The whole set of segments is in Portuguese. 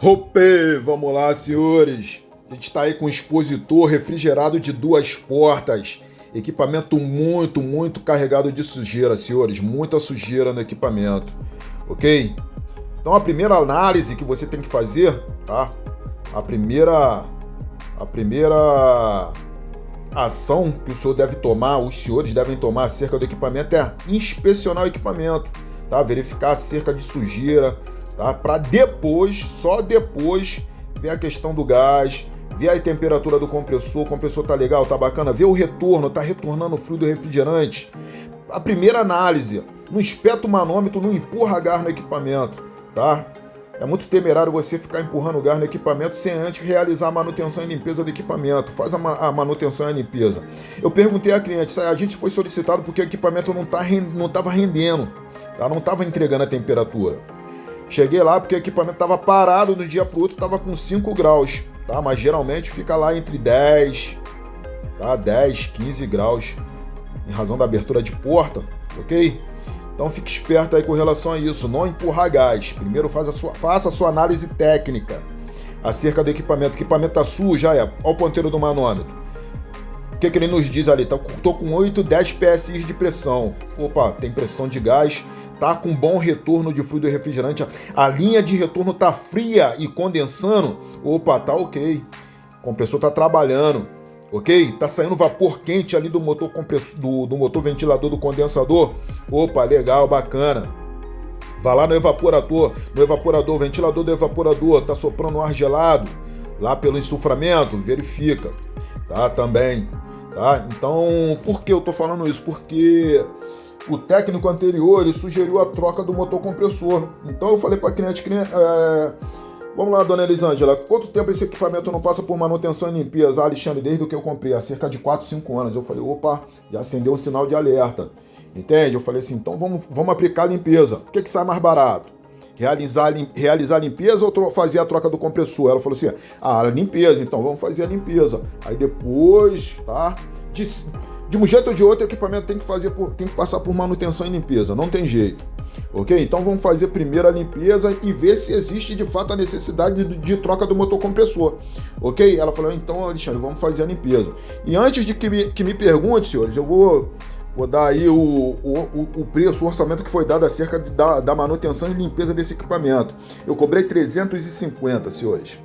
Opê, vamos lá, senhores. A gente está aí com um expositor refrigerado de 2 portas. Equipamento muito carregado de sujeira, senhores. Muita sujeira no equipamento, ok? Então a primeira análise que você tem que fazer, tá? A primeira ação que o senhor deve tomar, os senhores devem tomar acerca do equipamento é inspecionar o equipamento, tá? Verificar a cerca de sujeira, tá? Para depois, só depois, ver a questão do gás, ver a temperatura do compressor, o compressor tá legal, tá bacana, ver o retorno, tá retornando o fluido refrigerante. A primeira análise, não espeta o manômetro, não empurra gás no equipamento, tá? É muito temerário você ficar empurrando gás no equipamento sem antes realizar a manutenção e limpeza do equipamento. Faz a manutenção e a limpeza. Eu perguntei à cliente, a gente foi solicitado porque o equipamento não estava rendendo, tá? Não estava entregando a temperatura. Cheguei lá porque o equipamento estava parado do dia para o outro, estava com 5 graus, tá? Mas geralmente fica lá entre 10, tá? 10, 15 graus, em razão da abertura de porta, ok? Então fique esperto aí com relação a isso, não empurrar gás. Primeiro faça a sua análise técnica acerca do equipamento. O equipamento está sujo, olha o ponteiro do manômetro. O que ele nos diz ali? Tô com 8, 10 PSI de pressão. Opa, tem pressão de gás, tá com bom retorno de fluido refrigerante. A linha de retorno tá fria e condensando. Opa, tá ok. O compressor tá trabalhando. Ok? Tá saindo vapor quente ali do motor do motor ventilador do condensador. Opa, legal, bacana. Vá lá no evaporador, ventilador do evaporador, tá soprando ar gelado lá pelo ensuframento, verifica, tá? Também, tá? Então, por que eu tô falando isso? Porque o técnico anterior, ele sugeriu a troca do motor compressor. Então eu falei para cliente, vamos lá, dona Elisângela, quanto tempo esse equipamento não passa por manutenção e limpeza? Alexandre, desde que eu comprei, há cerca de 4, 5 anos. Eu falei, opa, já acendeu um sinal de alerta. Entende? Eu falei assim, então vamos aplicar a limpeza. O que sai mais barato? Realizar a limpeza ou fazer a troca do compressor? Ela falou assim, a limpeza, então vamos fazer a limpeza. Aí depois, tá? De um jeito ou de outro, o equipamento tem que passar por manutenção e limpeza, não tem jeito. Ok? Então vamos fazer primeiro a limpeza e ver se existe de fato a necessidade de troca do motor compressor. Ok? Ela falou, então Alexandre, vamos fazer a limpeza. E antes de que me pergunte, senhores, eu vou dar aí o preço, o orçamento que foi dado acerca da manutenção e limpeza desse equipamento. Eu cobrei 350, senhores.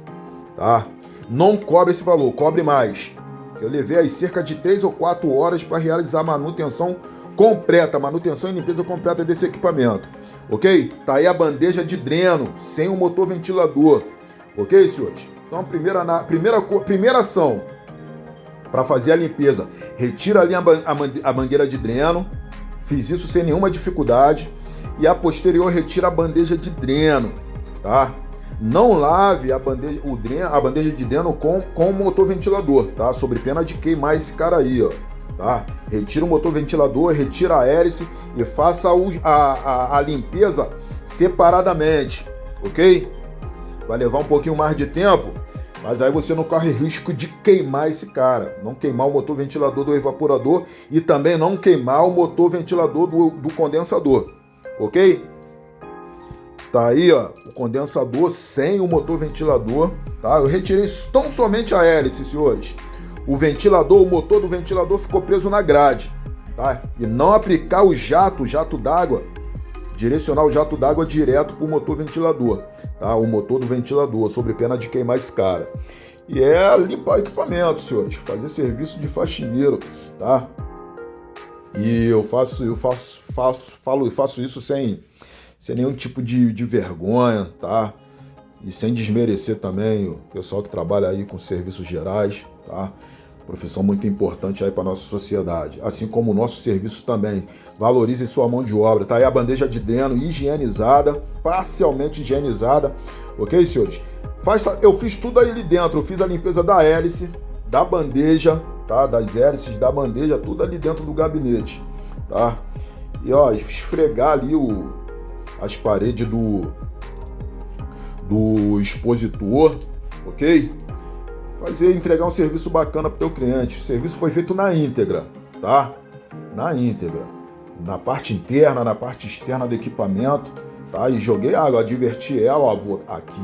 Tá? Não cobre esse valor, cobre mais. Eu levei aí cerca de 3 ou 4 horas para realizar a manutenção completa, manutenção e limpeza completa desse equipamento. Ok? Tá aí a bandeja de dreno, sem o motor ventilador. Ok, senhores? Então, primeira ação para fazer a limpeza, retira ali a mangueira de dreno, fiz isso sem nenhuma dificuldade, e a posterior retira a bandeja de dreno, tá? Não lave a bandeja de dreno com o motor ventilador, tá? Sob pena de queimar esse cara aí, ó, tá? Retira o motor ventilador, retira a hélice e faça a limpeza separadamente, ok? Vai levar um pouquinho mais de tempo, mas aí você não corre risco de queimar esse cara, não queimar o motor ventilador do evaporador e também não queimar o motor ventilador do condensador, ok? Tá aí, ó, o condensador sem o motor ventilador, tá? Eu retirei tão somente a hélice, senhores. O motor do ventilador ficou preso na grade, tá? E não aplicar o jato d'água, direcionar o jato d'água direto pro motor ventilador, tá? O motor do ventilador, sob pena de queimar esse cara. E limpar o equipamento, senhores, fazer serviço de faxineiro, tá? E eu faço isso sem nenhum tipo de vergonha, tá? E sem desmerecer também o pessoal que trabalha aí com serviços gerais, tá? Profissão muito importante aí para nossa sociedade, assim como o nosso serviço também. Valorize sua mão de obra, tá aí a bandeja de dreno higienizada, parcialmente higienizada, ok, senhores? Eu fiz tudo aí ali dentro, eu fiz a limpeza da hélice, da bandeja, tá? Das hélices, da bandeja, tudo ali dentro do gabinete, tá? E ó, esfregar ali as paredes do expositor, ok? Entregar um serviço bacana para o teu cliente. O serviço foi feito na íntegra, tá? Na íntegra. Na parte interna, na parte externa do equipamento, tá? E joguei água, adverti ela, ó, aqui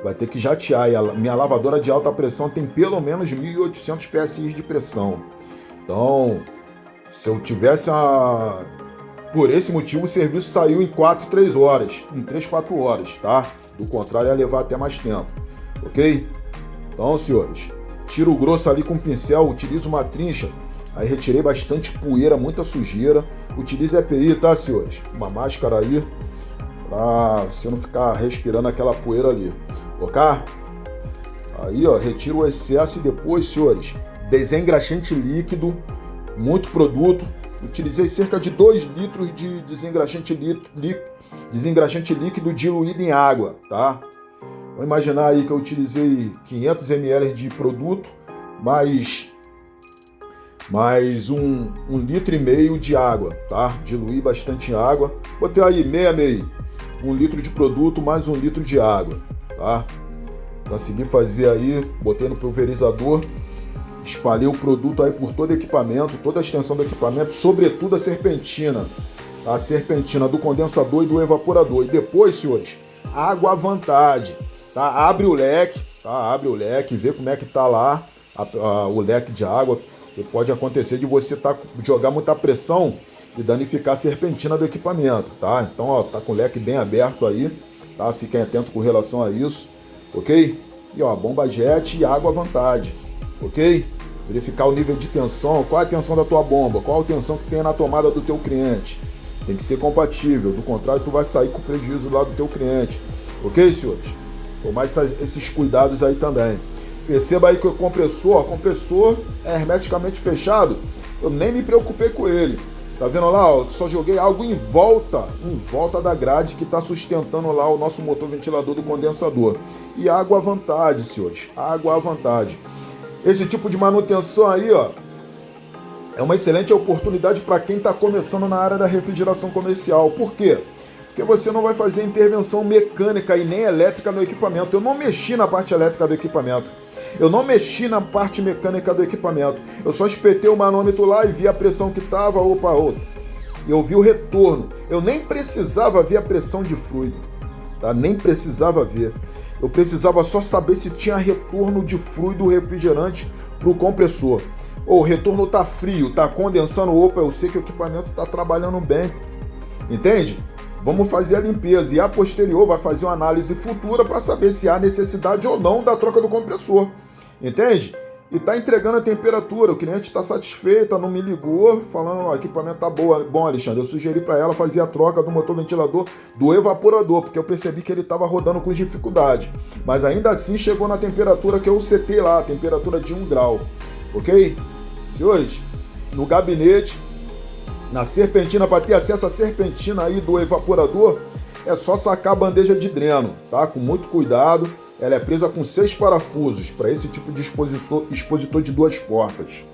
vai ter que jatear. E a minha lavadora de alta pressão tem pelo menos 1.800 PSI de pressão. Então, se eu tivesse por esse motivo, o serviço saiu em 3 horas, em 3, 4 horas, tá? Do contrário, ia levar até mais tempo, ok? Então, senhores, tiro o grosso ali com o pincel, utilizo uma trincha, aí retirei bastante poeira, muita sujeira. Utilize EPI, tá, senhores? Uma máscara aí, pra você não ficar respirando aquela poeira ali, ok? Aí, ó, retiro o excesso e depois, senhores, desengraxante líquido, muito produto. Utilizei cerca de 2 litros de desengraxante líquido diluído em água, tá? Vamos imaginar aí que eu utilizei 500 ml de produto, mais 1,5 litro de água, tá? Diluí bastante água. Botei aí meio. 1 litro de produto mais 1 litro de água, tá? Consegui fazer aí, botei no pulverizador, espalhei o produto aí por todo o equipamento, toda a extensão do equipamento, sobretudo a serpentina do condensador e do evaporador. E depois, senhores, água à vontade, tá? Abre o leque, vê como é que tá lá o leque de água, que pode acontecer de você jogar muita pressão e danificar a serpentina do equipamento, tá? Então, ó, tá com o leque bem aberto aí, tá? Fiquem atentos com relação a isso, ok? E ó, bomba jet e água à vontade, ok? Verificar o nível de tensão, qual é a tensão da tua bomba, qual a tensão que tem na tomada do teu cliente. Tem que ser compatível, do contrário tu vai sair com prejuízo lá do teu cliente, ok, senhores? Tomar esses cuidados aí também. Perceba aí que o compressor é hermeticamente fechado, eu nem me preocupei com ele. Tá vendo lá, ó, só joguei algo em volta da grade que está sustentando lá o nosso motor ventilador do condensador. E água à vontade, senhores, água à vontade. Esse tipo de manutenção aí, ó, é uma excelente oportunidade para quem está começando na área da refrigeração comercial. Por quê? Porque você não vai fazer intervenção mecânica e nem elétrica no equipamento. Eu não mexi na parte elétrica do equipamento. Eu não mexi na parte mecânica do equipamento. Eu só espetei o manômetro lá e vi a pressão que estava. Eu vi o retorno. Eu nem precisava ver a pressão de fluido, tá? Nem precisava ver. Eu precisava só saber se tinha retorno de fluido refrigerante para o compressor. O retorno tá frio, tá condensando. Eu sei que o equipamento tá trabalhando bem. Entende? Vamos fazer a limpeza e a posterior vai fazer uma análise futura para saber se há necessidade ou não da troca do compressor. Entende? E tá entregando a temperatura, o cliente está satisfeito, não me ligou falando, o equipamento tá bom, Alexandre. Eu sugeri para ela fazer a troca do motor ventilador do evaporador, porque eu percebi que ele estava rodando com dificuldade. Mas ainda assim chegou na temperatura que eu setei lá, a temperatura de 1 grau. Ok? Senhores, no gabinete, na serpentina, para ter acesso à serpentina aí do evaporador, é só sacar a bandeja de dreno, tá? Com muito cuidado. Ela é presa com 6 parafusos para esse tipo de expositor de 2 portas,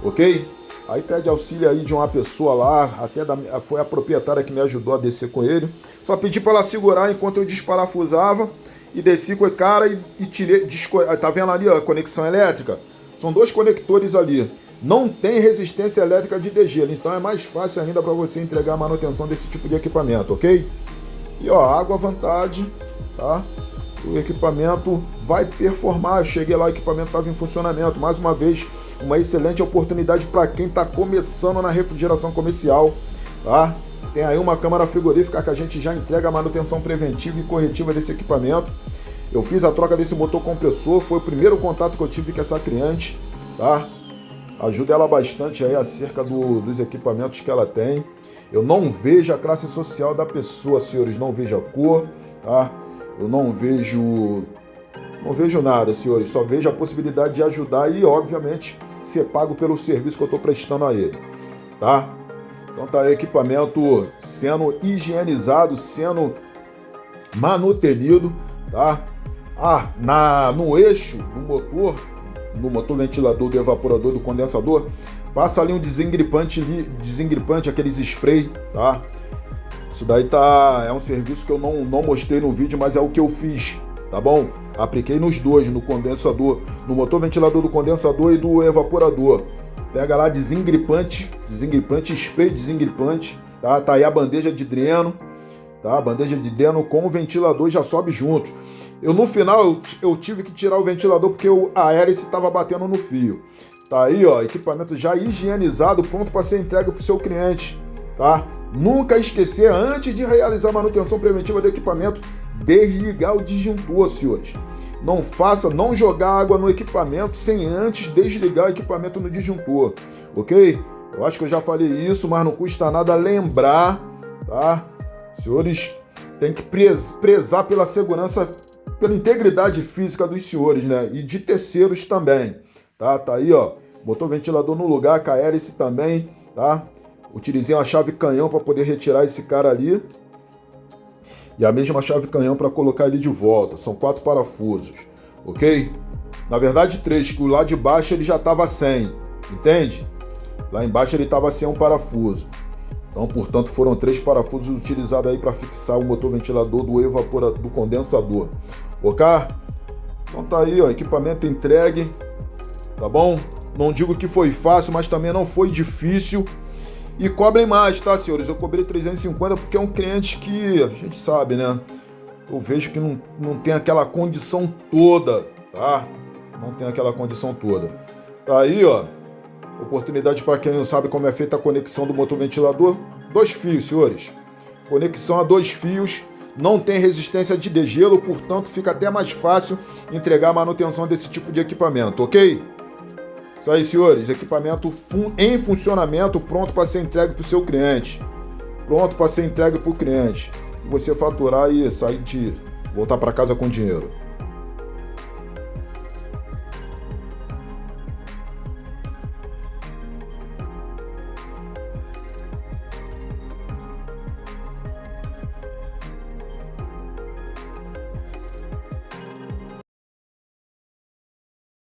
ok? Aí pede auxílio aí de uma pessoa lá, até foi a proprietária que me ajudou a descer com ele. Só pedi para ela segurar enquanto eu desparafusava e desci com o cara e tirei. Tá vendo ali, ó, a conexão elétrica? São 2 conectores ali. Não tem resistência elétrica de degelo, então é mais fácil ainda para você entregar a manutenção desse tipo de equipamento, ok? E ó, água à vontade, tá? O equipamento vai performar. Eu cheguei lá, o equipamento estava em funcionamento. Mais uma vez, uma excelente oportunidade para quem está começando na refrigeração comercial, tá? Tem aí uma câmara frigorífica que a gente já entrega a manutenção preventiva e corretiva desse equipamento. Eu fiz a troca desse motor compressor, foi o primeiro contato que eu tive com essa cliente, tá? Ajuda ela bastante aí acerca dos equipamentos que ela tem. Eu não vejo a classe social da pessoa, senhores, não vejo a cor, tá? Eu não vejo nada, senhores, só vejo a possibilidade de ajudar e, obviamente, ser pago pelo serviço que eu estou prestando a ele, tá? Então tá aí o equipamento sendo higienizado, sendo manutenido, tá? No eixo do motor ventilador, do evaporador, do condensador, passa ali um desengripante, aqueles spray, tá? Isso daí é um serviço que eu não mostrei no vídeo, mas é o que eu fiz, tá bom? Apliquei nos dois, no condensador, no motor ventilador do condensador e do evaporador. Pega lá desengripante, spray desengripante, tá? Tá aí a bandeja de dreno. tá? A bandeja de Denon com o ventilador já sobe junto. No final eu tive que tirar o ventilador porque a hélice estava batendo no fio. Tá aí, ó, equipamento já higienizado, pronto para ser entregue para o seu cliente, tá? Nunca esquecer, antes de realizar a manutenção preventiva do equipamento, desligar o disjuntor, senhores. Não jogar água no equipamento sem antes desligar o equipamento no disjuntor, ok? Eu acho que eu já falei isso, mas não custa nada lembrar, tá? Senhores, tem que prezar pela segurança, pela integridade física dos senhores, né? E de terceiros também, tá? Tá aí, ó, botou o ventilador no lugar, com a hélice também, tá? Utilizei uma chave canhão para poder retirar esse cara ali. E a mesma chave canhão para colocar ele de volta. São 4 parafusos, ok? Na verdade 3, que o lá de baixo ele já estava sem, entende? Lá embaixo ele estava sem um parafuso. Então, portanto, foram 3 parafusos utilizados aí para fixar o motor ventilador do condensador, ok? Então tá aí, ó, equipamento entregue, tá bom? Não digo que foi fácil, mas também não foi difícil. E cobrem mais, tá, senhores? Eu cobrei 350 porque é um cliente que a gente sabe, né? Eu vejo que não tem aquela condição toda, tá? Não tem aquela condição toda. Tá aí, ó. Oportunidade para quem não sabe como é feita a conexão do motor ventilador. 2 fios, senhores. Conexão a 2 fios. Não tem resistência de degelo, portanto fica até mais fácil entregar a manutenção desse tipo de equipamento, ok? Isso aí, senhores, equipamento em funcionamento, pronto para ser entregue para o seu cliente. Pronto para ser entregue para o cliente. E você faturar e sair voltar para casa com dinheiro.